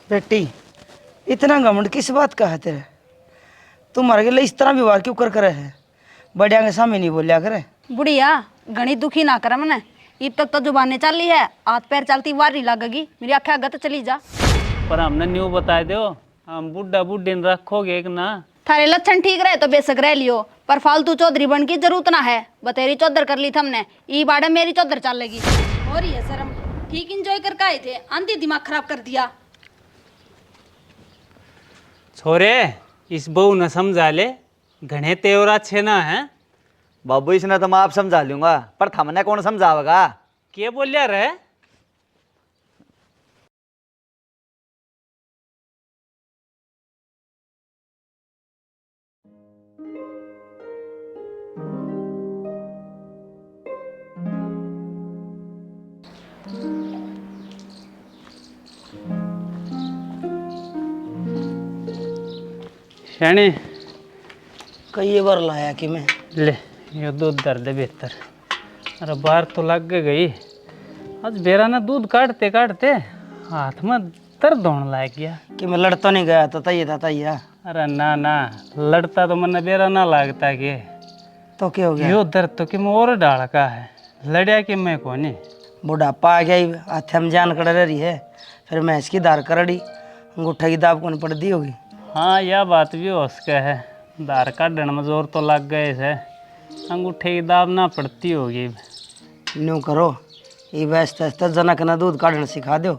बेटी, इतना घमंड किस बात का है तेरे? तुम्हारे लिए इस तरह व्यवहार क्यों कर करे है? बड़िया के सामने नहीं बोलिया करे। बुढ़िया घनी दुखी ना कर मने। इब तक तो जुबानें चल रही है, हाथ पैर चलती वारी लगेगी। मेरी आँखें आगे तो चली जा। पर हमने न्यू बता दो, हम बुढ़ा बुढ़ी न रखोगे एक ना। थारे लक्षण ठीक रहे तो बेशक रह लियो, पर फालतू चौधरी बन की जरूरत ना है। बतेरी चौधर कर ली थमने, ई बाड़े मेरी चौधर चलेगी। और ये शर्म ठीक इंजॉय करके आए थे, आंधी दिमाग खराब कर दिया। छोरे इस बहू न समझा ले, घने तेवर अच्छे ना है। बाबू इसने तो मैं आप समझा लूंगा, पर थमने कौन समझावेगा? क्या बोलिया रे? शानी कई बार लाया कि मैं ले ये दूध दर दे बेहतर। अरे बार तो लग गई। आज बेरा ना दूध काटते काटते हाथ में दर्द होने लग गया कि मैं लड़ता नहीं गया था तैया। अरे ना ना, लड़ता तो मन बेरा ना लगता कि तो क्या हो गया? यो दर्द तो कि मोर डाल का है, लड़िया कि मैं कोनी। बुढ़ापा आ गया, हाथ में जान कड़ रही है, फिर मैं इसकी दार करड़ी अंगूठा की दाब कौन पड़ दी होगी। हाँ यह बात भी हो सके है, दार काटने में जोर तो लग गए से, अंगूठे की दाब ना पड़ती होगी। न्यू करो, ये वैसे जनक ना दूध काटना सिखा दो।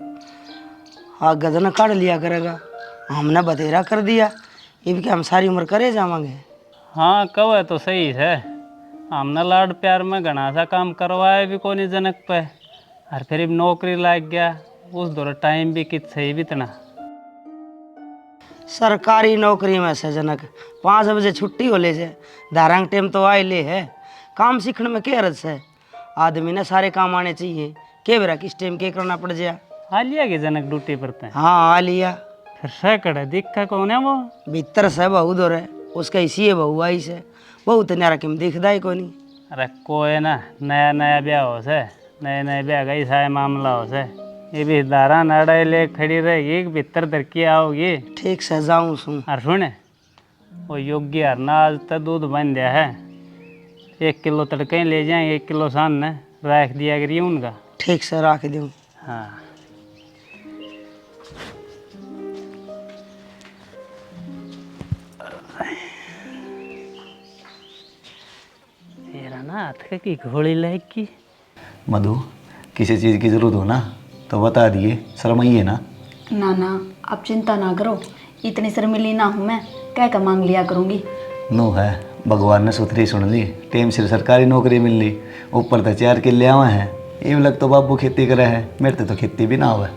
हाँ गदन काट लिया करेगा, हमने बतेरा कर दिया, ये भी कि हम सारी उम्र करे जावांगे। हाँ कहो तो सही है, हमने लाड प्यार में घना सा काम करवाया भी कोनी जनक पे, और फिर अब नौकरी लग गया। उस दौर टाइम भी कित सही बीतना। सरकारी नौकरी में से जनक 5 बजे छुट्टी हो ले से धारंग टाइम तो आए ले है। काम सीखने में क्या रस है? आदमी ने सारे काम आने चाहिए, के बेरा किस टाइम के करना पड़ जाए। आ लिया कि जनक ड्यूटी पर ते? हाँ आ लिया। फिर सैकड़ा दिखा कौन है वो? भीतर से बहू दो रहे, उसका इसी है बहू आई से, बहू तो न्यारा किम दिखदा ही कोनी। अरे कोई ना, नया नया ब्याह हो से, नए नए ब्याह का ऐसा है मामला हो से, ये भी दारा नाड़ा ले खड़ी रहेगी, भीतर दरकी आओगी। ठीक से जाऊँ सू। और सुने वो योग्य हरना आज तक दूध बन दिया है, 1 किलो तड़के ले जाएंगे, 1 किलो सान ने रख दिया करिए उनका। ठीक से रख दूँ। हाँ तेरा ना हाथ की घोड़ी लगी। मधु, किसी चीज़ की ज़रूरत हो ना तो बता दिए, शर्माइए ना। ना ना आप चिंता ना करो, इतनी शर्मिली ना हूँ मैं, कह कर मांग लिया करूँगी। नो है, भगवान ने सुथरी सुन ली, टेम से सरकारी नौकरी मिल ली, ऊपर तो 4 किले आवे हैं। ये लग तो बाबू खेती करे है, मेरे तो खेती भी ना हुआ।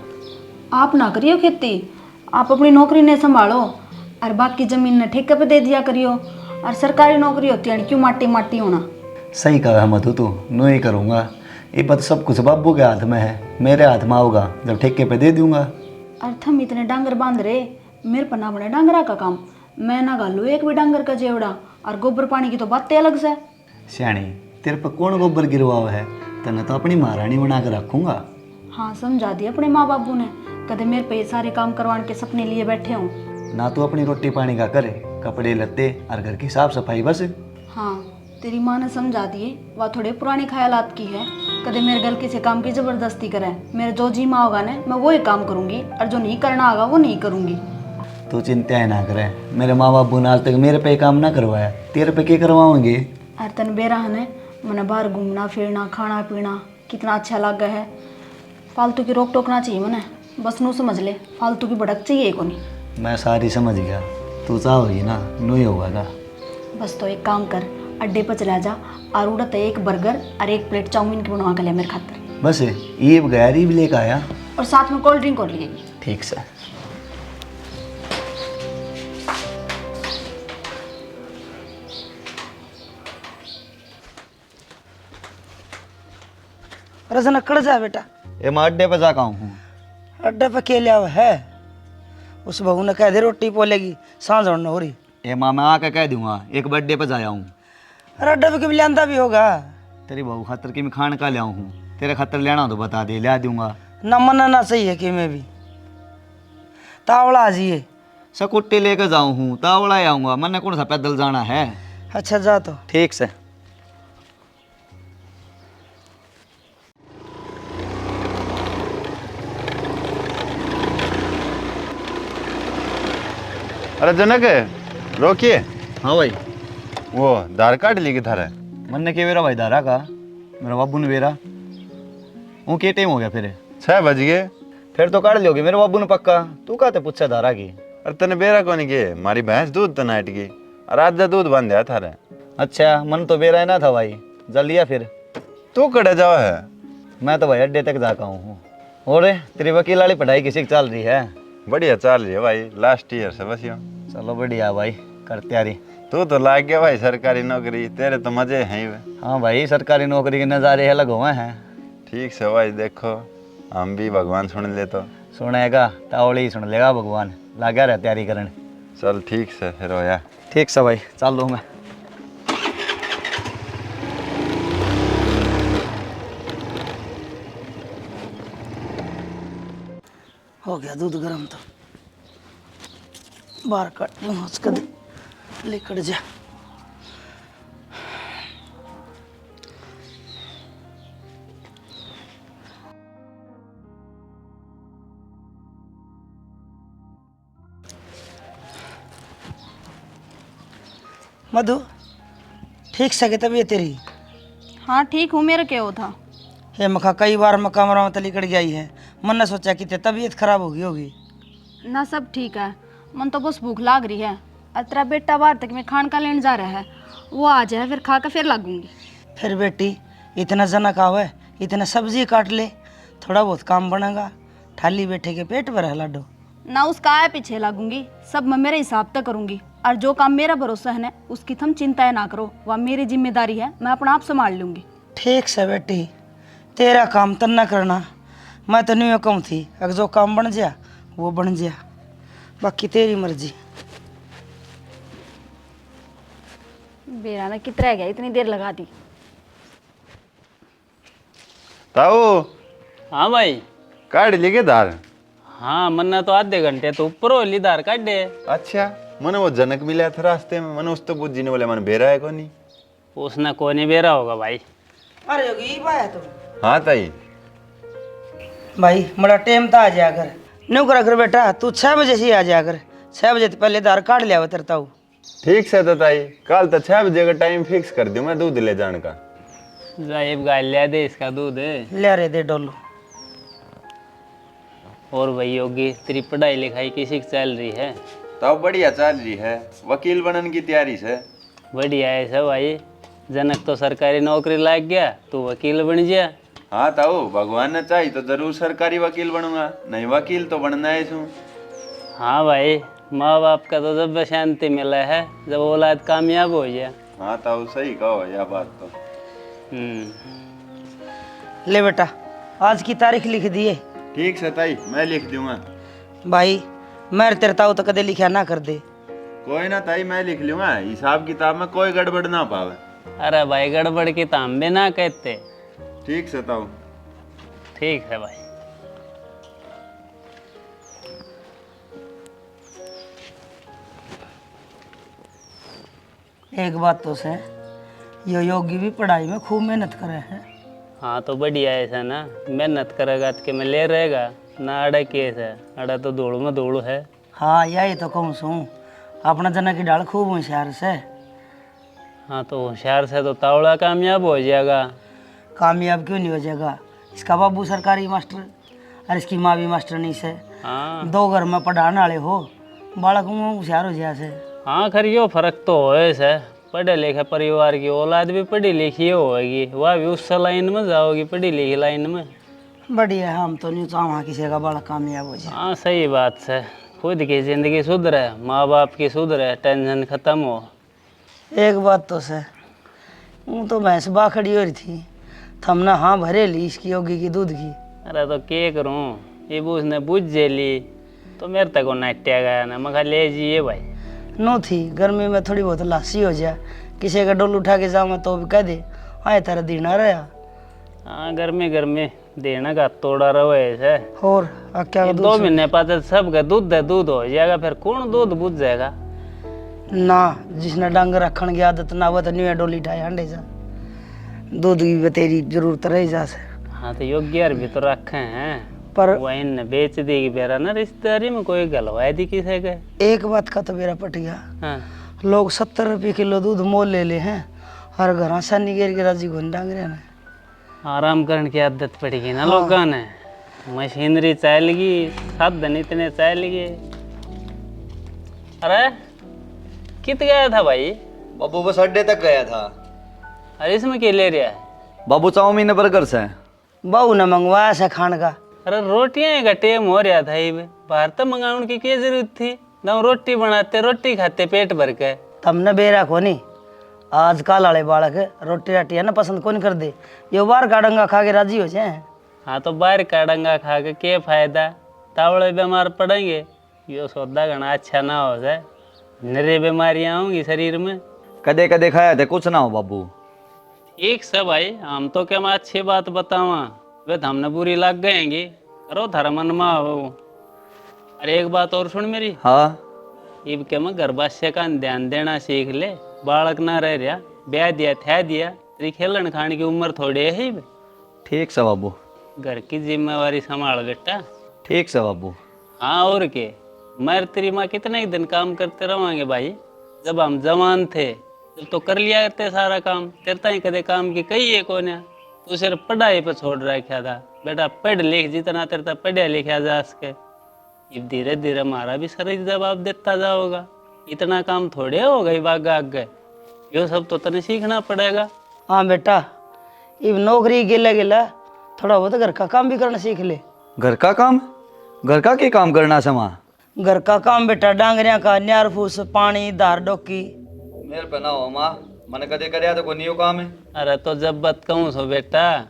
आप ना करियो खेती, आप अपनी नौकरी ने संभालो और बाकी जमीन ने ठेके पे दे दिया करियो। और सरकारी नौकरी होती है क्यों माटी माटी होना। सही कहा है मधु, तू नो ही करूँगा। ये बात सब कुछ बाबू के हाथ में है, मेरे हाथ में होगा जब ठेके पे दे दूंगा। और थम इतने डांगर बांध रहे, मेरे पर ना बने डांगरा का काम। मैं ना गालू एक भी डांगर का जेवड़ा, और गोबर पानी की तो बातें अलग से। श्याणी, तेरे पर कौन गोबर गिरवाव है? तने तो अपनी महारानी बना कर रखूंगा। हाँ समझा दिया अपने माँ बाबू ने, कदे मेरे पे ये सारे काम करवाने के सपने लिए बैठे हों। ना तो अपनी रोटी पानी का करे, कपड़े लत्ते और घर की साफ सफाई बस। हाँ तेरी माँ ने समझा दिए, वह थोड़े पुराने ख्यालात की है। कदे मेरे घर किसी काम की जबरदस्ती करे, मेरे जो जी माँ होगा ना मैं वही काम करूँगी, और जो नहीं करना होगा वो नहीं करूँगी। तो चिंता ही ना करे, मेरे माँ बाबू ने आज तक मेरे पे काम ना करवाया, तेरे पे क्या करवाओगे? और तन बेरा है मैंने बाहर घूमना फिरना खाना पीना कितना अच्छा लगा है। फालतू की रोक टोक ना चाहिए मैंने, बस नू समझ ले, फालतू की भड़क चाहिए को नहीं। मैं सारी समझ गया, तू चाहोगी ना नू ही होगा। बस तो एक काम कर, अड्डे पर चला जा और उड़त 1 बर्गर और 1 प्लेट चाउमीन की बनवा कर ले मेरे खातर। बस ये गैरी भी लेकर आया, और साथ में कोल्ड ड्रिंक और लिए। ठीक से। अरे जना कड़ जा बेटा। ये मैं अड्डे पे जाका हूँ। अड्डे पे के लिया है? उस बहू ने कह दे रोटी पोलेगी, सांझ होने हो रही। ये माँ मैं आके कह दूंगा, एक बर्थडे पे जाया हूँ। अरे अड्डे पे कभी लियांदा भी होगा। तेरी बहू खातर की मैं खान का लिया हूँ, तेरे खातर लेना तो बता दे, ला दूंगा। ना मना ना सही है कि मैं भी तावड़ा आजिए। स्कूटी लेकर जाऊँ हूँ, तावड़ा आऊँगा, मैंने कौन सा पैदल जाना है। अच्छा जा तो। ठीक से। अरे जनक रोकिए। हाँ भाई। वो आधार कार्ड ली किधर है? मैंने के वेरा भाई दारा का, मेरा बाबू ने वेरा। वो के टाइम हो गया फिर? 6 बज गए। फिर तो काट लियोगे मेरे बाबू ने पक्का। तू कहते पूछा धारा की? अरे तने बेरा कौन के? मारी भैंस दूध तो नाट गई और आज जा दूध बंद है थारे। अच्छा, मन तो बेरा ना था भाई, जल लिया फिर। तू कड़े जाओ है? मैं तो भाई अड्डे तक जाका हूँ। और तेरी वकील वाली पढ़ाई किसी की चल रही है? बढ़िया चल रही है भाई, लास्ट ईयर से बस यूं। चलो बढ़िया भाई, कर तैयारी। तू तो लाग गया भाई सरकारी नौकरी, तेरे तो मजे हैं ही वे। हाँ भाई, सरकारी नौकरी के नज़ारे अलग हुए हैं। ठीक से भाई, देखो हम भी भगवान सुन ले तो। सुनेगा तावड़ी सुन लेगा भगवान। लगा रहा तैयारी करने। चल ठीक से फिर होया। ठीक से भाई, चल लो मैं। हो गया दूध गर्म तो बाहर काट दूँ उसका लेकर जा। मधु, ठीक सके तबीयत तेरी? हाँ ठीक हूँ, मेरा क्या हो था? हे मखा कई बार मैं कमरा में तली कट गई है। मन ने सोचा कि तेरी तबीयत खराब होगी। ना सब ठीक है, मन तो बस भूख लाग रही है। और तेरा बेटा बाहर तक में खान का लेने जा रहा है, वो आ जाए फिर खा कर फिर लागूंगी। फिर बेटी इतना जना खावे, इतना सब्जी काट ले, थोड़ा बहुत काम बनेगा। थाली बैठे के पेट भर है लाडो। ना उसका आया पीछे लागूंगी, सब मैं मेरे हिसाब तक करूंगी। और जो काम मेरा भरोसा है ना, उसकी तुम चिंताएं ना करो, वह मेरी जिम्मेदारी है, मैं अपना आप संभाल लूंगी। ठीक से बेटी, तेरा काम तो न करना, मैं तो नहीं कहूँ थी। अगर जो काम बन जा वो बन जा, बाकी तेरी मर्जी। बेरा ना कितना रह गया, इतनी देर लगा दी। ताऊ हाँ भाई। कार्ड लेके धार? हाँ मन्ना तो आधे घंटे तो ऊपर हो ली धार काट दे। अच्छा, मैंने वो जनक मिला था रास्ते में, मैंने उस तो पूछ जीने बोले मैंने बेरा है को नहीं। उसने को नहीं बेरा होगा भाई। अरे योगी भाई तुम? हाँ ताई। भाई बड़ा टाइम था आ जाया कर। न्यू करा कर बेटा, तू 6 बजे से ही आ जाया कर। 6 बजे पहले दार काट लिया तेरता हूँ। ठीक से तो ताई, कल तो 6 बजे का टाइम फिक्स कर दूँ मैं दूध ले जाने का। जाइब गाय ले दे इसका दूध। ले रे दे डोलो। और भाई योगी तेरी पढ़ाई लिखाई किसी की चल रही है? तो बढ़िया चल रही है, वकील बनने की तैयारी से। बढ़िया है सब भाई। जनक तो सरकारी नौकरी लाग गया, तू वकील बन गया। हाँ ताऊ, भगवान ने चाहिए तो जरूर सरकारी वकील बनूंगा, नहीं वकील तो बनना है इसमें। हाँ भाई, माँ बाप का तो जब शांति मिला है जब औलाद कामयाब हो गया। हाँ ताऊ सही कहो यह बात तो। ले बेटा, आज की तारीख लिख दिए। ठीक से ताई, मैं लिख दूंगा। भाई मैं तेरता हूँ तो कदे लिखा ना कर दे। कोई ना ताई, मैं लिख लूंगा, हिसाब किताब में कोई गड़बड़ ना पावे। अरे भाई गड़बड़ की तो हम भी ना कहते। ठीक से ताऊ। ठीक है भाई। एक बात तो से, यो योगी भी पढ़ाई में खूब मेहनत करे हैं। हाँ तो बढ़िया है ऐसा ना, मेहनत करेगा तो के में ले रहेगा ना। अड़ा केस है, अड़ा तो दौड़ में दौड़ है। हाँ यही तो कहूँ सूँ, अपना जना की डाल खूब होशियार से। हाँ तो होशियार से तो तावड़ा कामयाब हो जाएगा। कामयाब क्यों नहीं हो जाएगा? इसका बाबू सरकारी मास्टर और इसकी माँ भी मास्टर नहीं से। हाँ 2 घर में पढ़ाने वाले हो, बालक में होशियार हो जाए से। हाँ खरियो फर्क तो होए से। पढ़े लिखे परिवार की औलाद भी पढ़ी लिखी होगी, वह भी उस लाइन में जाओगी, पढ़ी लिखी लाइन में। बढ़िया, हम तो नहीं चाहूँ किसी का बालक कामयाब हो जाए। हाँ सही बात है, खुद की जिंदगी सुधरे, माँ बाप की सुधरे, टेंशन खत्म हो। एक बात तो से, वो तो भैंस बा खड़ी हो रही थी, थमना हाँ भरे ली इसकी योगी की दूध की। अरे तो क्या करूँ, ये उसने बुझ जे ली तो मेरे तक वो नाट्या गया ना, मैं ले जिए भाई। नो थी गर्मी में थोड़ी बहुत लासी हो जाए, किसी का डोल उठा के जाऊँ तो भी कह दे हाँ तारा दिन आ रहा। हाँ गर्मी गर्मी देना का तोड़ा रहो ऐसे। और क्या ये 2 महीने बाद सब का दूध है, दूध हो जाएगा, फिर कौन दूध बुझ जाएगा। ना जिसने डंगर रखने की आदत ना वो तो न्यू डोली ढाई अंडे जा दूध की भी तेरी जरूरत रह जा से। हाँ तो योग्य भी तो रखे हैं, पर वही ने बेच देगी बेरा ना, रिश्तेदारी में कोई गलवाई दी किसे के। एक बात का तो मेरा पट गया, हाँ लोग 70 रुपये किलो दूध मोल ले ले हैं, हर घर आसानी घेर के राजी घुन डांग रहे हैं। आराम करने की आदत पड़ेगी ना लोगों ने, मशीनरी चलेगी, साधन इतने चलेगी। अरे कित गया था भाई? बाबू बस अड्डे तक गया था। अरे इसमें क्या ले रहा है? बाबू चाउमीन बर्गर से। बहू ने मंगवाया से खान का। अरे रोटियां का टेम हो रहा था, ये बाहर तो मंगाने की क्या जरूरत थी? ना रोटी बनाते, रोटी खाते पेट भर के। तमने बेरा को नहीं, आजकल वाले बालक रोटी राटी है ना पसंद कौन कर दे, ये बार का डंगा खा के राजी हो जाए। हाँ तो बाहर का डंगा खा के क्या फायदा, तावड़े बीमार पड़ेंगे। यो सौदा घना अच्छा ना हो जाए, नरे बीमारियां होंगी शरीर में। कदे कदे खाया थे, कुछ ना हो बाबू। एक सब भाई, हम तो क्या मैं अच्छी बात बतावा, वे तो हमने बुरी लग गएंगी, करो थारा मन में हो। अरे एक बात और सुन मेरी। हाँ इब के मैं गर्भाशय का ध्यान देना सीख ले, बालक ना रह रहा, ब्याह दिया था दिया, तेरी खेलन खाने की उम्र थोड़ी है ही। ठीक से बाबू। घर की जिम्मेवारी संभाल बेटा। ठीक से बाबू। हाँ और के, मैं तेरी माँ कितने ही दिन काम करते रहेंगे भाई। जब हम जवान थे जब तो कर लिया करते सारा काम, तेरता ही कदे काम की कही है कौन है। तू सिर्फ पढ़ाई पर छोड़ रखा था बेटा, पढ़ लिख जितना तेरता पढ़ा लिखा जा सके। अब धीरे धीरे हमारा भी शरीर जवाब देता जाओगा, इतना काम थोड़े हो गई बागा आगे, यो सब तो तने सीखना पड़ेगा। हाँ बेटा, इब नौकरी गिला गिला थोड़ा बहुत घर का काम भी करना सीख ले। घर का काम? घर का क्या काम करना समा? घर का काम बेटा, डांगरिया का न्यार फूस, पानी धार डोकी। मेरे पे ना हो माँ, मैंने कदे करया तो कोई नहीं काम है। अरे तो जब बात कहूँ सो बेटा,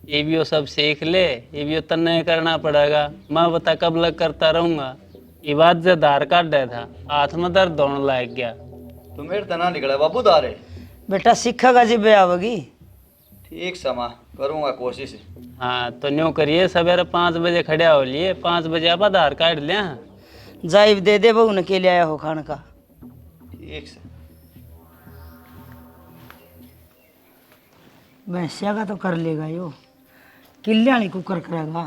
ये भी वो सब सीख ले, ये भी तन्ने करना पड़ेगा। मैं बता कब लग करता रहूंगा। ये बात जो धार काट रहा था, हाथ में दर्द होने लग गया। तो मेरे तना निकला बाबू दारे। बेटा सीखेगा जी बे आवेगी। ठीक समा, करूँगा कोशिश। हाँ तो न्यू करिए, सवेरे 5 बजे खड़े हो लिए, 5 बजे आप आधार कार्ड ले। जाइब दे दे बहू ने के लिए आया हो खान का। ठीक से। भैंसिया का तो कर लेगा यो, किल्याणी को कर करेगा।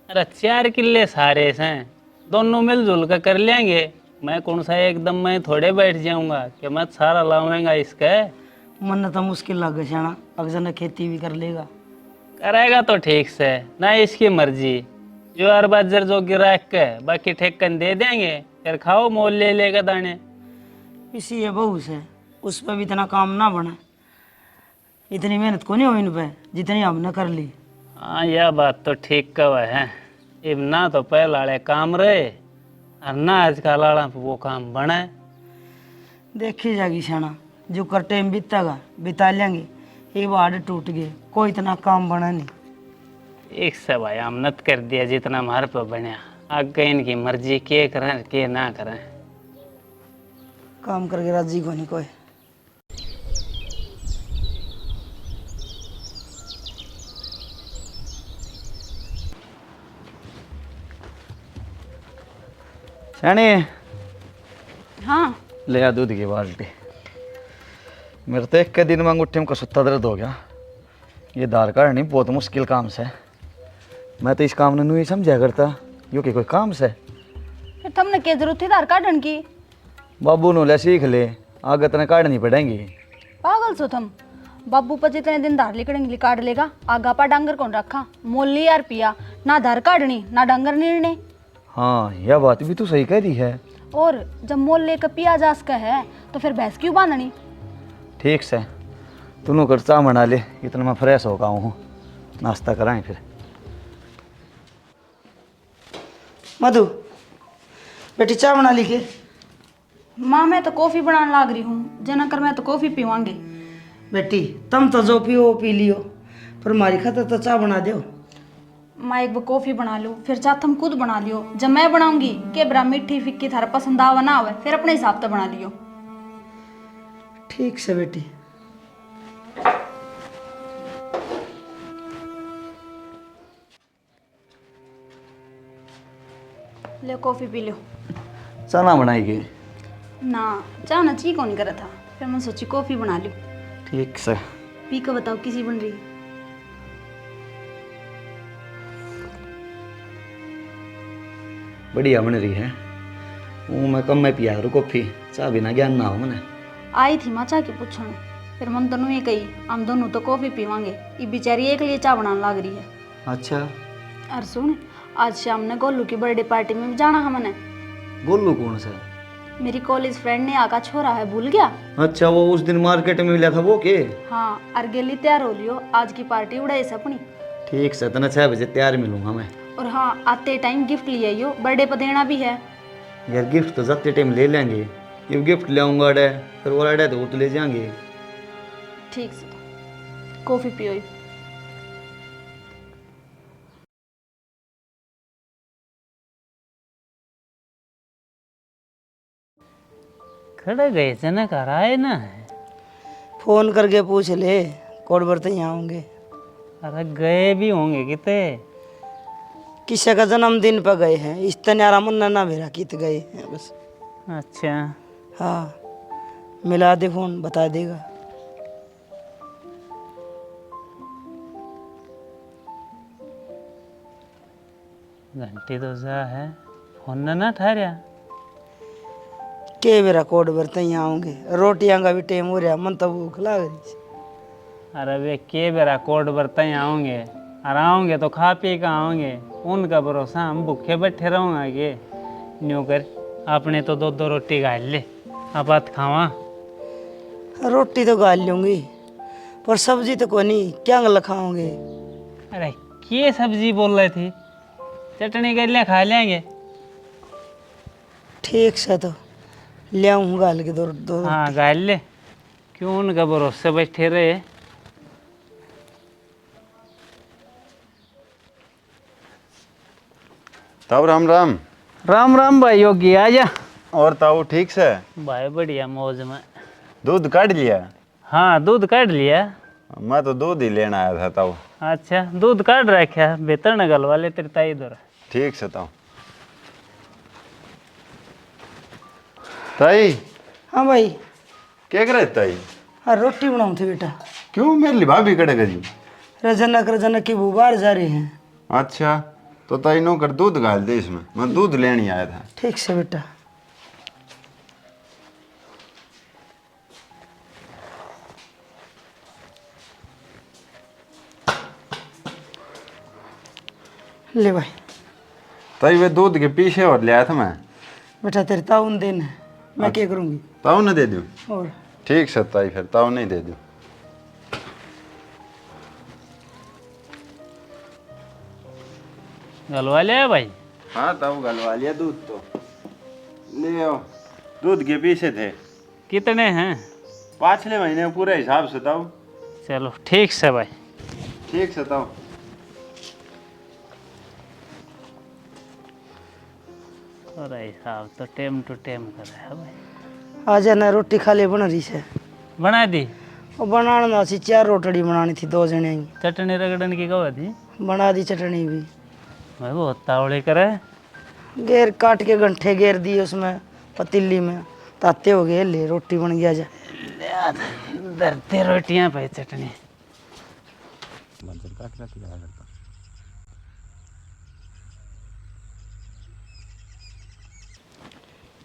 अरे 4 किले सारे हैं, दोनों मिलजुल कर कर लेंगे। मैं कौन सा एकदम मैं थोड़े बैठ जाऊंगा कि मैं सारा लाऊंगा इसका। मन तो मुश्किल लग गया शाना, अगर ने खेती भी कर लेगा। करेगा तो ठीक से, ना इसकी मर्जी। जो हर बाजर जो गिरा के बाकी ठेकन दे देंगे, फिर खाओ मोल ले लेगा दाने। इसी है बहू से, उस पर भी इतना काम ना बना, इतनी मेहनत को नहीं हो इन पे जितनी हमने कर ली। हाँ यह बात तो ठीक कहा है। अब ना तो पहले वाले काम रहे और ना आजकल वाला वो काम बना है। देखी जाएगी शाना, जो कर टाइम बीतेगा बिता लेंगे। एक बार टूट गए, कोई इतना काम बना नहीं। एक से भाई आमनत कर दिया जितना हमारे पे बनया, आगे इनकी मर्जी के करें के ना करें। काम करके राजी को नहीं कोई। सैनी हाँ ले आ दूध की बाल्टी। मेरे तो एक के दिन में अंगूठे में कसुत्ता दर्द हो गया। ये धार काटनी बहुत मुश्किल काम से। मैं तो इस काम ने नहीं समझा करता, यो कि कोई काम से। फिर तुमने क्या जरूरत थी धार काटन की? बाबू नो ले सीख ले, आगे तने काटनी पड़ेंगी। पागल सो तुम, बाबू पर जितने दिन धार लिकड़ेंगे काट लेगा, आगा पा डांगर कौन रखा? मोल लिया रुपया, ना धार काटनी ना डांगर निर्णय। हाँ यह बात भी तू सही कह रही है। और जब मोल लेकर पिया जा सका है तो फिर भैंस क्यों बांधनी? ठीक से तूनों कर चाह बना ले, इतना मैं फ्रेश हो गया हूँ, नाश्ता कराएं फिर। मधु बेटी चाय बना ली के? माँ मैं तो कॉफ़ी बनाने लाग रही हूँ, जना कर मैं तो कॉफ़ी पीवांगी। बेटी तुम तो जो पियो वो पी लियो, पर हमारी खातर तो चाय बना दो। माँ एक बार कॉफ़ी बना लो, फिर चाह तुम खुद बना लियो। जब मैं बनाऊंगी के बरा मीठी फिक्की थारा पसंद आवा ना आवे, फिर अपने हिसाब से बना लियो। ठीक से बेटी। ले कॉफी पी लो। चना बनाएगी? ना चाह ना ची कौन करा था, फिर मैं सोची कॉफी बना लूँ। ठीक से। पी कर बताओ किसी बन रही है। बढ़िया बन रही है। वो मैं कम में पिया करूँ कॉफी, चाह बिना ज्ञान ना हो मैंने। आई थी माँ चाह के पूछण, फिर मन दोनों ये कही हम दोनों तो कॉफी पीवांगे, ये बेचारी एक लिए चाह बनाने लग रही है। अच्छा। और सुन, आज शाम ने गोलू की बर्थडे पार्टी में भी जाना है मैंने। गोलू कौन सा? मेरी कॉलेज फ्रेंड ने आका छोरा है, भूल गया? अच्छा, वो उस दिन मार्केट में मिला था वो के? हाँ, अर्गेली तैयार हो लियो, आज की पार्टी उड़ाई से अपनी। ठीक से, तना 6 बजे तैयार मिलूंगा मैं। और हाँ, आते टाइम गिफ्ट ले आइयो, बर्थडे पर देना भी है। यार गिफ्ट तो जाते टाइम ले लेंगे, ये गिफ्ट ले आऊंगा अडे, फिर वो अडे तो वो तो ले जाएंगे। ठीक से, कॉफी पियो। खड़े गए जनक आ रहा है ना? फोन करके पूछ ले, कोड बर्तन यहाँ होंगे। अरे गए भी होंगे किते। किसी का जन्मदिन पर गए हैं, इस तन्यारा मुन्ना ना मेरा कित गए हैं बस। अच्छा, हाँ, मिला दे फोन, बता देगा। घंटी तो जा है, फोन ना ठहरिया। के मेरा कोड बर्तन यहाँ होंगे, रोटियां का भी टाइम हो रहा, मन तो भूख लग रही। अरे वे के बेरा कोड बर्तन आओगे, और आओगे तो खा पी कर आओगे, उनका भरोसा हम भूखे बैठे रहूँगा के न्यू कर। आपने तो 2-2 रोटी गाल ले, आप बात खावा। रोटी तो गाल लूंगी, पर सब्जी तो कोई नहीं, क्या खाओगे? अरे के सब्जी बोल रही थी? चटनी कर लिया, खा लेंगे। ठीक से, तो ले आऊँ गाल के 2 हाँ गाल ले, क्यों उनका भरोसे बैठे रहे। तब राम राम। राम राम भाई योगी, आजा। और ताऊ ठीक से? भाई बढ़िया मौज में। दूध काट लिया? हाँ दूध काट लिया। मैं तो दूध ही लेना आया था ताऊ। अच्छा दूध काट रखा, बेहतर न गलवा ले तेरी ताई इधर। ठीक से ताऊ। ताई। हाँ भाई। क्या करे ताई? हाँ रोटी बनाऊँ थे बेटा। क्यों, मेरे लिए भाभी कड़े गई? रजनक की बुबार जा रही हैं। अच्छा, तो ताई नौकर दूध गाल दे इसमें, मैं दूध लेने आया था। ठीक से बेटा। ले भाई। ताई वे दूध के पीछे और ले आया था मैं। बेटा तेरे ताउन देना है, मैं क्या करूँगी? ताऊ ने दे दूँ? और ठीक से ताई, फिर ताऊ नहीं दे दूँ। गलवा लिया भाई? हाँ ताऊ गलवा लिया दूध तो। ले आओ, दूध के पीछे थे। कितने हैं? 5 महीने पूरे हिसाब से ताऊ। चलो ठीक से भाई। ठीक से ताऊ। और हिसाब तो टेम टू टेम कर रहा है भाई। आ जाना, रोटी खा ले बन रही से। बना दी? और बनाना सी 4 रोटड़ी बनानी थी, 2 जने की। चटनी रगड़न की कहा थी? बना दी चटनी भी। भाई बहुत तावड़े करे। घेर काट के गंठे घेर दिए उसमें पतीली में, ताते हो गए। ले रोटी बन गया। जा दरते रोटियां भाई, चटनी।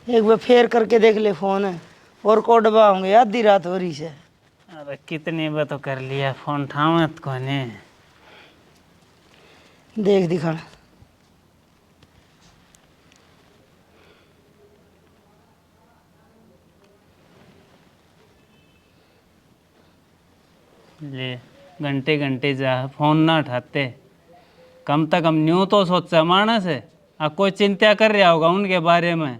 एक बार फेर करके देख ले फोन है, और कोडबा होंगे, आधी रात हो रही से। अरे कितनी बार तो कर लिया, फोन ठावत कोने। देख दिखा। ले घंटे घंटे जा फोन ना उठाते, कम से कम न्यू तो सोचा मानस है। आ कोई चिंता कर रहा होगा उनके बारे में,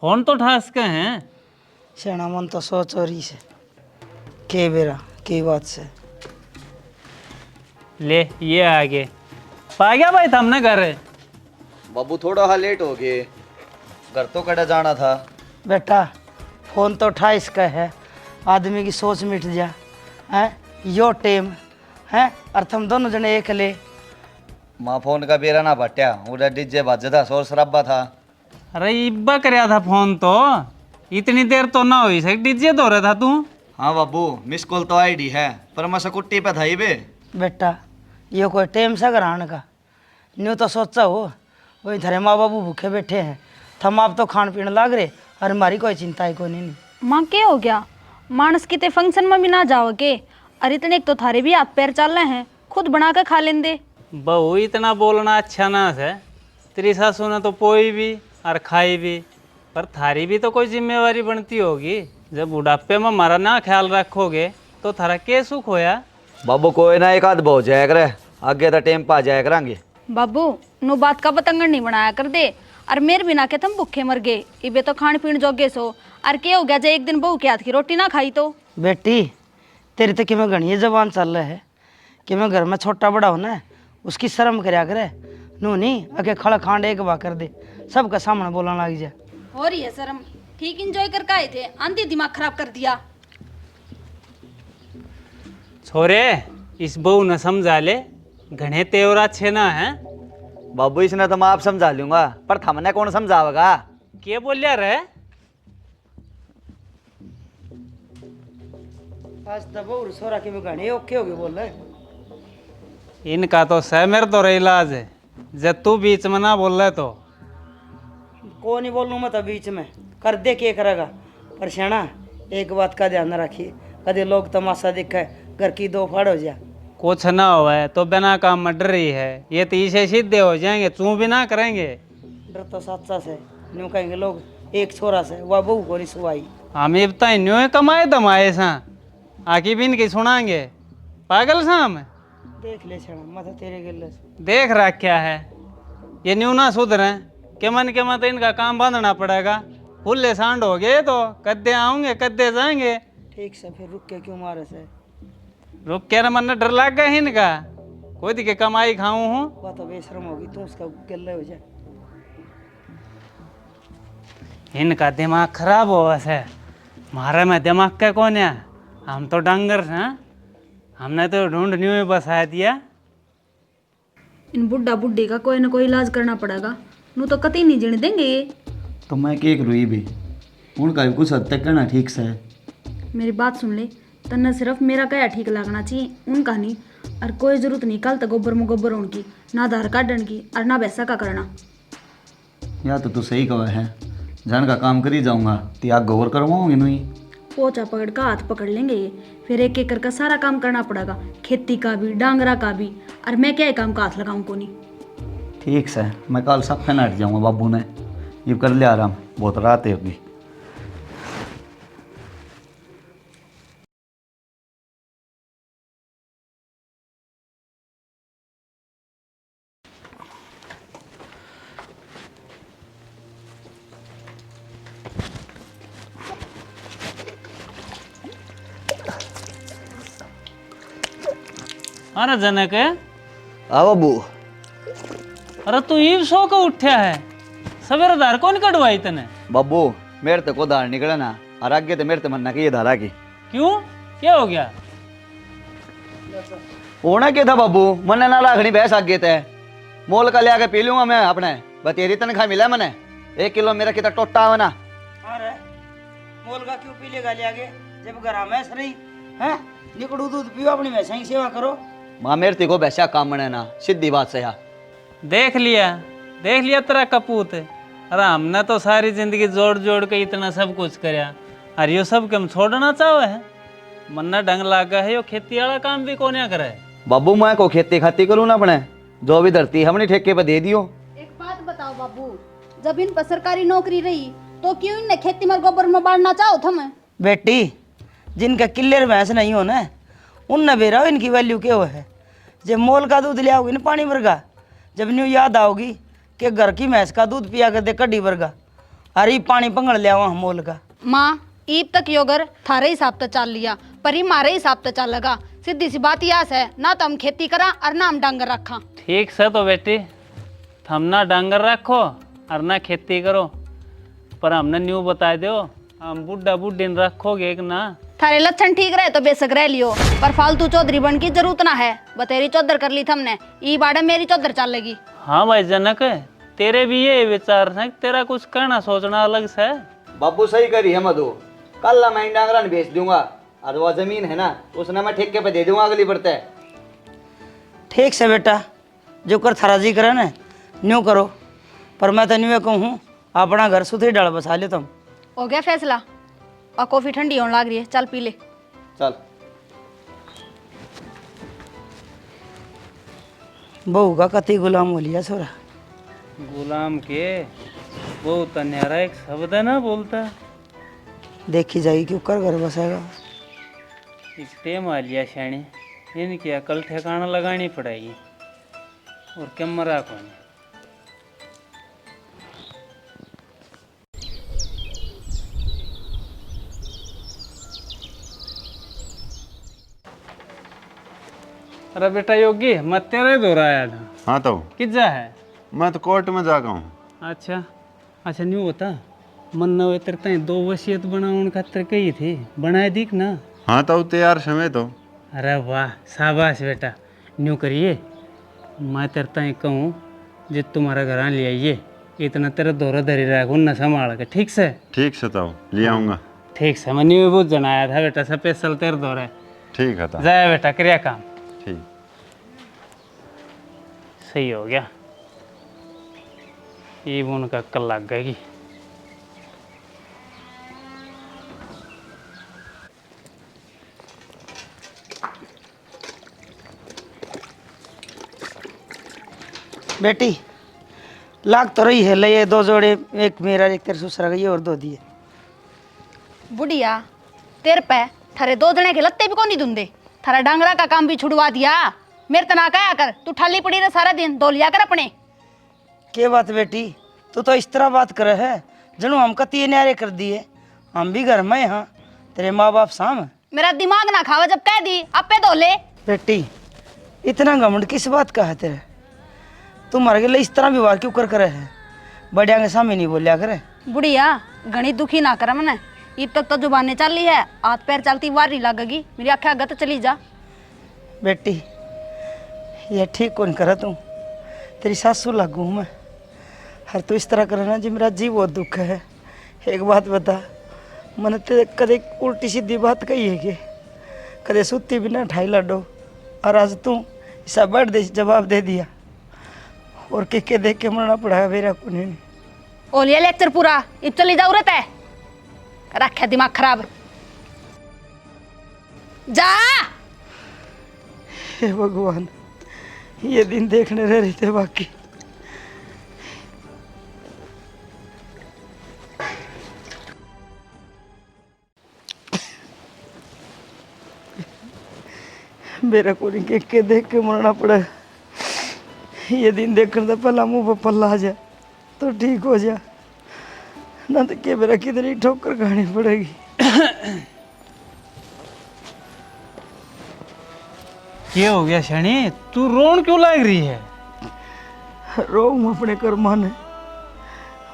फोन तो उठा सके हैं। सेना मन तो सोच हो रही से, के बेरा के बात से। ले ये आगे पा गया भाई, हमने घर है। बाबू थोड़ा हाँ लेट हो गए, घर तो कड़ा जाना था। बेटा फोन तो उठा इसका है, आदमी की सोच मिट जा है। यो टेम है, और तुम दोनों जने एक ले। माँ फोन का बेरा ना भट्या, उधर डीजे बाजा था, शोर शराबा था। अरे इब्बा कराया था फोन तो इतनी देर तो ना हुई सक डीजे तो रहा था तू। हाँ बाबू मिस कॉल तो आईडी है पर मैं सकुट्टी पे था ही बे। बेटा ये कोई टेम सा ग्रहण का न्यू तो सोचा हो वही धरे माँ बाबू भूखे बैठे हैं थम आप तो खान पीने लाग रहे और हमारी कोई चिंता ही कोई नहीं। माँ क्या हो गया मानस किते फंक्शन में भी ना जाओ के अरे इतने एक तो थारे भी हाथ पैर चल रहे हैं खुद बना कर खा लेंदे। बहू इतना बोलना अच्छा ना है। तेरी सासू ने तो पोई भी और खाई भी पर थारी भी तो कोई जिम्मेवारी बनती होगी। जब बुढ़ापे में हमारा ना ख्याल रखोगे तो थारा क्या सुख होया। बाबू कोई ना एक आध बहुत जाया करे आगे तो टेम पा जाया करेंगे। बाबू नो बात का पतंगड़ नहीं बनाया कर दे और मेरे बिना के तुम भूखे मर गए इबे तो खान पीन जोगे सो और क्या हो गया जो एक दिन बहू के हाथ की रोटी ना खाई तो। बेटी तेरी तो कि मैं घनी जबान चल रहा है कि मैं घर में छोटा बड़ा होना है उसकी शर्म करया करे नू नहीं अके खड़ा खांड एक बा कर दे सबका सामने बोलने लग जाए। हो रही है शर्म ठीक इंजॉय करके आए थे आंधी दिमाग खराब कर दिया। छोरे इस बहू ने समझा ले घने तेवर अच्छे ना है। बाबू इसने तो मैं आप समझा लूंगा पर थमने कौन समझावेगा। क्या बोलिया रे। आज तब और सोरा के भी घने ओके हो गए बोल रहे इनका तो सहमर तो रही इलाज है जब तू बीच में ना बोल रहे तो को नहीं बोलूँ मैं तो बीच में कर दे के करेगा पर शेणा एक बात का ध्यान रखिए कभी लोग तमाशा दिखे घर की दो फाड़ हो जा। कुछ ना हुआ है तो बिना काम में डर रही है ये तीसरे सीधे हो जाएंगे चू भी ना करेंगे। डर तो सच्चा से न्यू कहेंगे लोग एक छोरा से वह बहू को नहीं सुवाई हम ये बताए न्यू कमाए दमाए सा आकी भी इनकी सुनाएंगे पागल सा हम देख ले शेणा मैं तो तेरे गिल्ले से देख रहा क्या है ये न्यू ना सुधरे के मन तो इनका काम बांधना पड़ेगा। फुल्ले सांड हो गए तो कद्दे आऊंगे कद्दे जाएंगे। ठीक से फिर रुक के क्यों मारे से रुक के ना मन डर लग गया इनका कोई दिखे कमाई खाऊं हूँ। वह तो बेशरम होगी तू उसका गिल्ले हो जाए। इनका दिमाग खराब हो वैसे हमारे में दिमाग का कौन है हम तो डंगर हैं हमने तो ढूंढ न्यू ही बसा दिया। इन बुढ़ा बुढ़ी का कोई ना कोई इलाज करना पड़ेगा नू तो कतई नहीं जीने देंगे ये। तो मैं केक रुई भी उनका भी कुछ हद तक करना ठीक से है। मेरी बात सुन ले तन्ना सिर्फ मेरा कया ठीक लगना चाहिए उनका नहीं और कोई जरूरत नहीं कल तक गोबर में गोबर उनकी ना आधार कार्ड की और ना पैसा का करना। या तो तू सही कहा है जान का काम कर ही जाऊंगा तो आग गोबर करवाऊंगी नहीं। पोचा पकड़ का हाथ पकड़ लेंगे ये फिर एक एक करके सारा काम करना पड़ेगा खेती का भी डांगरा का भी और मैं क्या काम का हाथ लगाऊं को नहीं। ठीक से मैं कल सब फैन हट जाऊंगा बाबू ने ये कर लिया आराम बहुत रात होगी। अरे जनक आ बाबू अरे तू ईव सो के उठ्या है सवेरे धार कौन कटवाई तने। बाबू मेरे तो को धार निकले ना और आगे तो मेरे तो मन्ना की ये धारा की क्यों क्या हो गया। होना क्या था बाबू मन्ने ना लाखनी भैंस आगे थे मोल का ले आके पी लूंगा मैं अपने बतेरी तनख्वाह मिला मैंने 1 किलो मेरा कितना टोटा है ना। अरे मोल का क्यों पी लेगा ले आगे जब घर भैंस रही है निकड़ू दूध पियो अपनी भैंसा की सेवा करो। माँ मेरे ते को भैंसा काम बने ना सीधी बात से। देख लिया तेरा कपूत। अरे हमने तो सारी जिंदगी जोड़ जोड़ के इतना सब कुछ करया और यो सब हम छोड़ना चाहे है मन्ना ढंग लागा है यो खेती वाला काम भी कोन्या करे। बाबू मैं को खेती खाती करूँ ना अपने जो भी धरती हमने ठेके पे दे दियो। एक बात बताओ बाबू जब इन पर सरकारी नौकरी रही तो क्यों इनने खेती में गोबर में बांटना चाहो तुम। बेटी जिनका किल्लेर भैंस नहीं हो ना उनने बेरा इनकी वैल्यू क्या हो है। जब मोल का दूध ले आओगी ना पानी वर्गा जब न्यू याद आओगी कि घर की भैंस का दूध पिया कर दे कड्डी वर्गा अरे पानी पंगड़ ले आओ मोल का। माँ ईब तक योगर थारे हिसाब से चल लिया पर ही मारे हिसाब से चल लगा सीधी सी बात यास है ना तो हम खेती करा और ना हम डांगर रखा। ठीक से तो बेटी हम ना डांगर रखो और ना खेती करो पर हमने न्यू बता दो हम बुढ़ा बुढ़ी रखोगे एक ना। थारे लक्षण ठीक रहे तो बेशक रह लियो पर फालतू चौधरी बन की जरूरत ना है बतेरी चौधर कर ली थमने ई बाड़े मेरी चौधर चल लेगी। हाँ भाई जनक तेरे भी ये विचार है कि तेरा कुछ कहना सोचना अलग से है। बाबू सही करी है मधु, कल ना मैं डांगरा बेच दूंगा और वो जमीन है ना उसने मैं ठेके पे दे दूंगा अगली बढ़ते। ठीक से बेटा, जो कर थारा जी करे ना न्यू करो, पर मैं तो न्यू कहूँ अपना घर सुथरी डाल बसा ले तुम। हो गया फैसला? और कॉफी ठंडी होने लग रही है, चल पी ले। चल बहू का कति गुलाम हो लिया छोरा। गुलाम के वो तन्यारा एक शब्द है ना बोलता, देखी जाएगी क्यों कर घर बसाएगा। इस टेम आ लिया शाणी, इनकी अकल ठिकाना लगानी पड़ेगी और कैमरा कौन। अरे बेटा योगी, मैं तेरे दो आया था। हाँ तो किज्जा है? मैं तो कोर्ट में जागा हूँ। अच्छा अच्छा, न्यू बता, मन न तेरे ताई 2 वसीयत बनाउन खातिर कही थी, बनाए दिख ना। हाँ तो तैयार समय तो। अरे वाह शाबाश बेटा, न्यू करिए। मैं तेरे ताई कहूँ जे तुम्हारा घर ले आइए, इतना तेरा दौरा धरी रखो न संभाल के, ठीक से? ठीक से तो ले आऊँगा। ठीक से, मैं न्यू बहुत जनाया था बेटा, स्पेशल तेरे दौरे। ठीक है तो। जाए बेटा, क्रिया काम ठीक। सही हो गया, ये भी उनका कल लग गई। बेटी लाग तो रही है, ले ये 2 जोड़े, एक मेरा एक तेरे ससुरा का, ये और 2 दिए। बुढ़िया तेरे पे थारे 2 जने के लत्ते भी कौन नहीं धुंधे, थारा डांगरा का काम भी छुड़वा दिया। मेरे तना कहा कर, तू ठाली पड़ी रहे सारा दिन, धो लिया कर अपने। के बात बेटी, तू तो इस तरह बात करे है जनू हम कति न्यारे कर दिए। हम भी घर में हाँ, तेरे माँ बाप साम। मेरा दिमाग ना खावा, जब कह दी आपे धो ले। बेटी इतना घमंड किस बात का है तेरे? तुम्हारे लिए इस तरह व्यवहार क्यों कर करे है? बड़िया के सामने नहीं बोलिया करे। बुढ़िया घनी दुखी ना कर मने, ईब तक तो जुबानें चल रही है, हाथ पैर चलती वार नहीं लगेगी। मेरी आँखें आगे तो चली जा। बेटी ये ठीक कौन करा तू, तेरी सासू लागू हूँ मैं। हर तू इस तरह करे ना जी, मेरा जी बहुत दुख है। एक बात बता, मैंने तेरे कदे उल्टी सीधी बात कही है कि कदे सुती बिना ठाई लाडो, और आज तू ऐसा बैठ दे जवाब दे दिया, और के देख के मरना पड़ा मेरा को नहीं। ओ लिया लेक्चर पूरा, इब चली जाऊ रहता है, रखे दिमाग खराब। जा। हे भगवान, ये दिन देखने रह रहे थे बाकी। मेरा को के देख के मरना पड़ा। ये दिन देखने से पहला मुंह पर पल्ला आ जाए तो ठीक हो जा, ना तो के मेरा कितनी ठोकर खानी पड़ेगी। क्या हो गया शनि, तू रोन क्यों लग रही है? रो अपने कर्मा ने,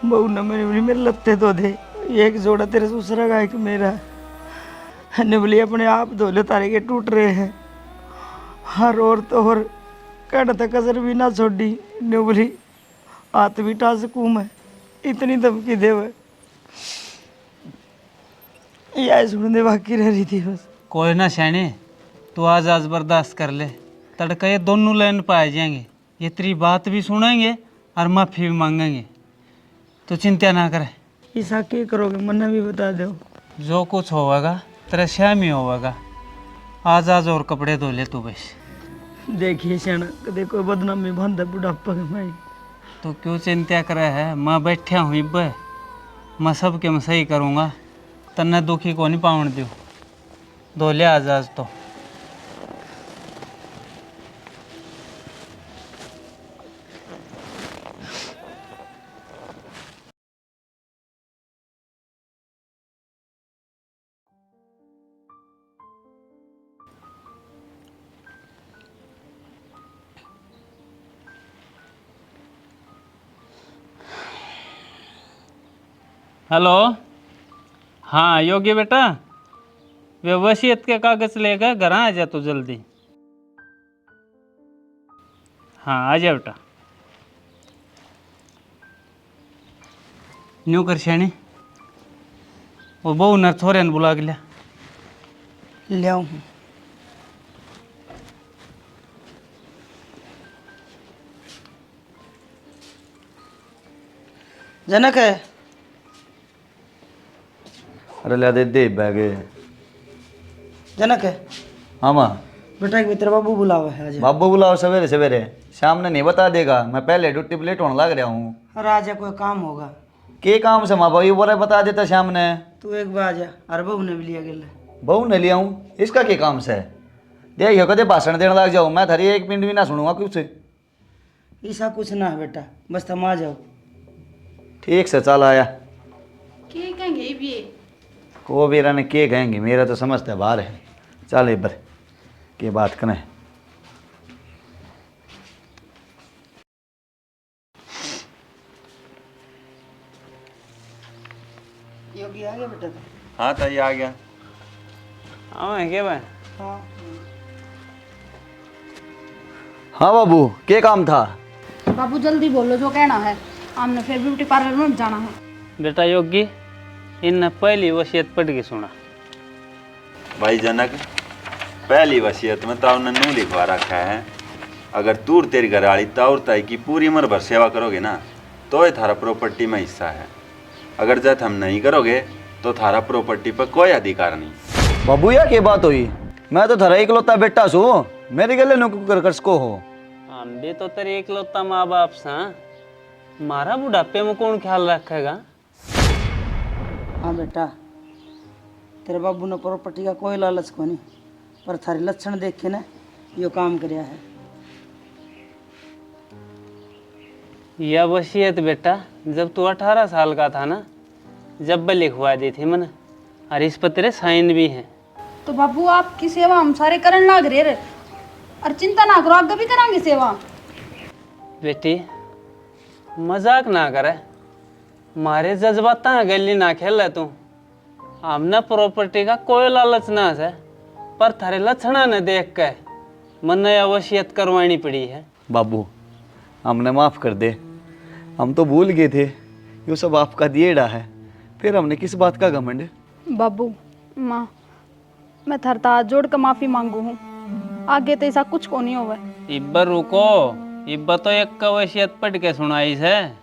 बहू ने मेरे लत्ते तो दे, एक जोड़ा तेरे ससुरा का एक मेरा। निबली अपने आप धोले तारे के टूट रहे हैं, हर और तो और कड़ तक कसर भी ना छोड़ी। निबली हाथ भी टा सकूँ मैं, इतनी धमकी दे वह, यह सुनने बाकी रह रही थी बस। कोई ना शनि, तू आज आज बर्दाश्त कर ले, तड़का ये दोनों लाइन पाए जाएंगे, ये तेरी बात भी सुनेंगे और माफ़ी भी मांगेंगे, तो चिंता ना करे। ऐसा क्या करोगे मन्ना भी बता दो। जो कुछ होगा तेरा शाम ही होगा। आज आज और कपड़े धो ले तू बस। देखिए श्याना, कदे कोई बदनामी बांधा बुढ़ापा के मैं। तो क्यों चिंता करे है, मैं बैठा हूँ इब, मैं सब के मैं सही करूँगा, तन्ने दुखी को नहीं पावन दूँ। धो ले आज आज तो। हेलो, हाँ योगी बेटा, वे वसीयत के कागज लेकर घर आ जा तू जल्दी। हाँ आ जा बेटा। न्यू कर श्याणी वो बहु न छोरे ने बुला के लिया ले आऊँ। जनक है। अरे ले दे बैग। जनक है हाँ माँ। बेटा एक मित्र बाबू बुलावा है आज। बाबू बुलाओ सवेरे सवेरे, शाम ने नहीं बता देगा, मैं पहले ड्यूटी पे लेट होने लग रहा हूँ। और आज कोई काम होगा के काम से माँ बाबू बोले बता देता शाम ने। तू एक बार आ जा। अरे बहू ने भी लिया गेल। बहू ने लिया हूँ, इसका क्या काम से देखियो कदे भाषण देने लग जाओ, मैं थारी एक मिनट भी ना सुनूंगा कुछ। ऐसा कुछ ना है बेटा, बस तुम आ जाओ। ठीक से चल आया। के कहेंगे भी को बेरा ने के कहेंगे, मेरा तो समझते बाहर है। चल इबर के बात करें। योगी आ गया बेटा। हाँ ताई आ गया। हाँ क्या भाई हाँ हाँ बाबू के काम था? बाबू जल्दी बोलो जो कहना है, हमने फिर ब्यूटी पार्लर में जाना है। बेटा योगी इन पहली वसीयत पढ़ के सुना। भाई जनक, पहली वसीयत में ताऊ ने नू लिखवा रखा है, अगर तूर तेरी घरवाली ताउर ताई की पूरी उम्र भर सेवा करोगे ना तो ये थारा प्रॉपर्टी में हिस्सा है। अगर जब हम नहीं करोगे तो थारा प्रॉपर्टी पर कोई अधिकार नहीं। बाबू या के बात हुई? मैं तो थारा इकलौता बेटा सू, मेरे गले नौकर कर सको हो। हम भी तो तेरे इकलौता माँ बाप सा, मारा बुढ़ापे में कौन ख्याल रखेगा। हाँ बेटा, तेरे बाबू ने प्रॉपर्टी का कोई लालच को नहीं, पर थारे लक्षण देख के ना यो काम करया है। यह वसीयत बेटा जब तू 18 साल का था ना, जब लिखवा दी थी मैंने, और इस पर तेरे साइन भी हैं। तो बाबू आपकी सेवा हम सारे करन लाग रहे रे, और चिंता ना करो आगे भी करांगे सेवा। बेटी मजाक ना करे, मारे जज्बात गली ना खेल तू। हमने प्रॉपर्टी का कोई लालच ना है, पर थारे लक्षणा ने देख के मन यह वसीयत करवानी पड़ी है। बाबू हमने माफ़ कर दे, हम तो भूल गए थे, ये सब आपका दिएड़ा है, फिर हमने किस बात का घमंड। बाबू माँ, मैं थरता हाथ जोड़ कर माफी मांगू हूँ, आगे तो ऐसा कुछ को नहीं होगा। इब्बर रुको, इब्बर तो एक का वसीयत पढ़ के सुनाई है,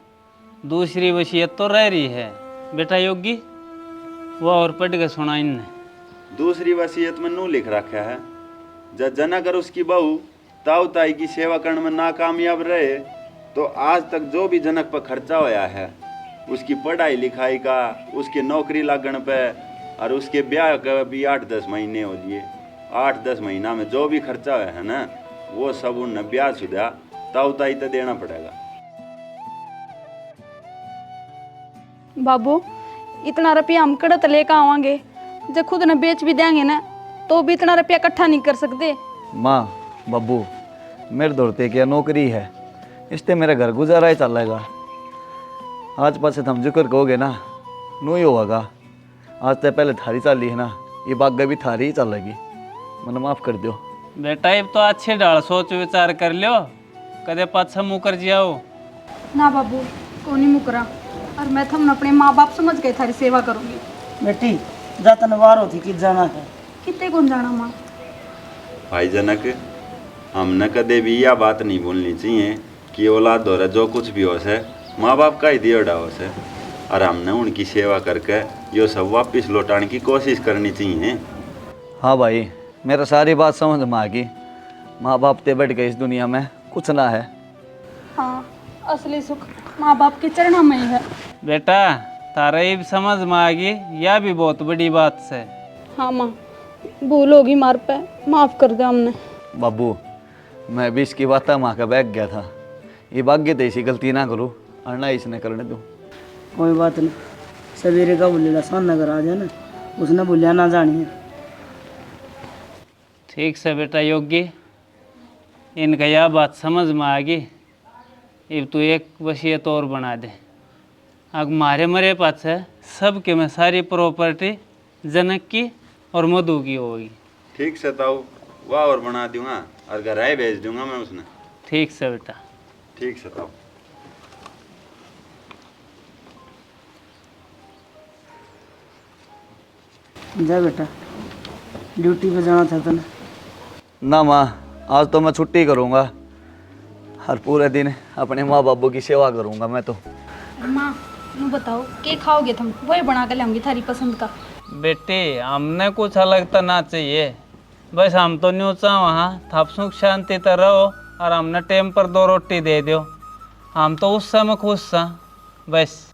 दूसरी वसीयत तो रह रही है। बेटा योगी वो और पढ़ के सुनाई ने। दूसरी वसीयत में नू लिख रखा है, जब जनक और उसकी बहू ताऊ ताई की सेवा करने में नाकामयाब रहे तो आज तक जो भी जनक पर खर्चा होया है, उसकी पढ़ाई लिखाई का, उसके नौकरी लगन पे और उसके ब्याह का भी 8-10 महीने हो लिए, 8-10 महीना में जो भी खर्चा हुआ है ना, वो सब उन ब्याह शुदा ताऊ ताई तो देना पड़ेगा। बाबू इतना रुपया हम कड़त लेकर आवांगे, जब खुद न बेच भी देंगे ना तो भी इतना रुपया इकट्ठा नहीं कर सकते। माँ बब्बू मेरे दौड़ते क्या नौकरी है, इससे मेरा घर गुजारा ही चलेगा। आज पास हम जिक्र कहोगे ना नू ही होगा। आज तो पहले थारी चली है ना, ये बाग भी थारी ही चलेगी, मन माफ़ कर दो। बेटा अब तो अच्छे डाल सोच विचार कर लियो, कदे पाछा मुकर जाओ ना बाबू को नहीं मुकरा, और मैं तो अपने माँ बाप समझ के थारी सेवा करूंगी। बेटी जातन वार होती कि जाना है, कितने कौन जाना माँ। भाई जनक, हमने कदे भी यह बात नहीं बोलनी चाहिए कि औलाद द्वारा जो कुछ भी हो से माँ बाप का ही दिया हो से, और हमने उनकी सेवा करके यो सब वापस लौटाने की कोशिश करनी चाहिए। हाँ भाई मेरा सारी बात समझ में आ गई, माँ बाप ते बैठ गए इस दुनिया में कुछ ना है। हाँ असली सुख माँ बाप के चरणों में ही है। बेटा तारा अब समझ में आ गई, यह भी बहुत बड़ी बात से। हाँ माँ भूल होगी मार पे, माफ कर दे हमने। बाबू मैं भी इसकी बात माँ का बैग गया था, ये भाग्य तो ऐसी गलती ना करूँ और ना इसने करने दूँ। कोई बात नहीं, सवेरे का बोलेगा शान नगर आ जाना, उसने बोलिया ना जानिए। ठीक से बेटा योगी, इनका यह बात समझ में आ गई, अब तू एक वसीयत और बना दे। अब मारे मरे पास है सबके में सारी प्रॉपर्टी जनक की और मधु की होगी। ठीक से ताऊ वाह और बना दूंगा और घर भेज दूंगा मैं उसने। ठीक से बेटा। ठीक से ताऊ। जा बेटा, ड्यूटी पे जाना था तूने। ना माँ, आज तो मैं छुट्टी करूँगा। हर पूरे दिन अपने माँ बाबू की सेवा करूँगा मैं तो। माँ नू बताओ के खाओगे तुम, वही बना के लाऊंगी थारी पसंद का। बेटी हमने कुछ अलग तो ना चाहिए, बस हम तो न्यू चाह वहाँ थप सुख शांति तो रहो और हमने टाइम पर 2 रोटी दे दो, हम तो उस समय खुश था बस।